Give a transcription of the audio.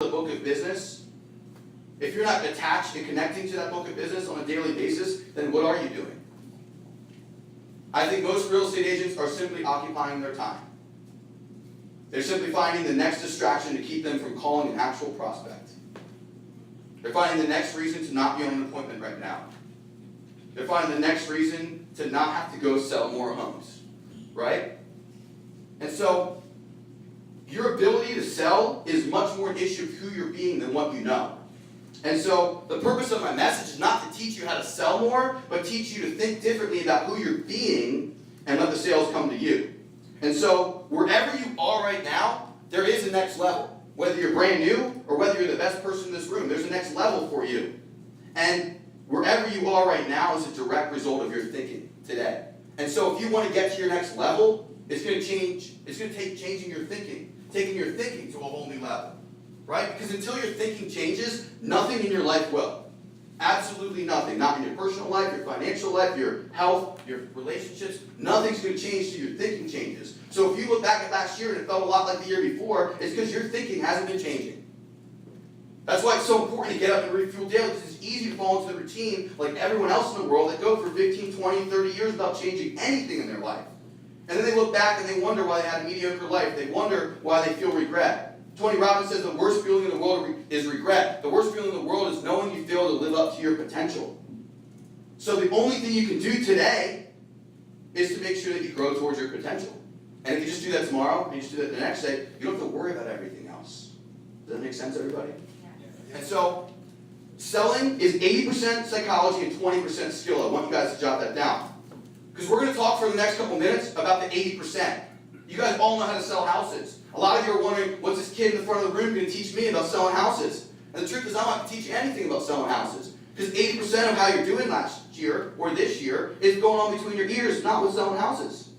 the book of business, if you're not attached and connecting to that book of business on a daily basis, then what are you doing? I think most real estate agents are simply occupying their time. They're simply finding the next distraction to keep them from calling an actual prospect. They're finding the next reason to not be on an appointment right now. They're finding the next reason to not have to go sell more homes, right? And so, your ability to sell is much more an issue of who you're being than what you know. And so, the purpose of my message is not to teach you how to sell more, but teach you to think differently about who you're being and let the sales come to you. And so, wherever you are right now, there is a next level. Whether you're brand new or whether you're the best person in this room, there's a next level for you. And wherever you are right now is a direct result of your thinking today. And so if you want to get to your next level, it's going to take changing your thinking, taking your thinking to a whole new level. Right? Because until your thinking changes, nothing in your life will. Absolutely nothing. Not in your personal life, your financial life, your health, your relationships. Nothing's going to change till your thinking changes. So if you look back at last year and it felt a lot like the year before, it's because your thinking hasn't been changing. That's why it's so important to get up and refuel daily, because it's easy to fall into the routine like everyone else in the world that go for 15, 20, 30 years without changing anything in their life. And then they look back and they wonder why they had a mediocre life. They wonder why they feel regret. Tony Robbins says the worst feeling in the world is regret. The worst feeling in the world is knowing you fail to live up to your potential. So the only thing you can do today is to make sure that you grow towards your potential. And if you just do that tomorrow, and you just do that the next day, you don't have to worry about everything else. Does that make sense, everybody? Yeah. And so, selling is 80% psychology and 20% skill. I want you guys to jot that down. Because we're going to talk for the next couple minutes about the 80%. You guys all know how to sell houses. A lot of you are wondering, what's this kid in the front of the room going to teach me about selling houses? And the truth is, I'm not going to teach you anything about selling houses. Because 80% of how you're doing last year, or this year, is going on between your ears, not with selling houses.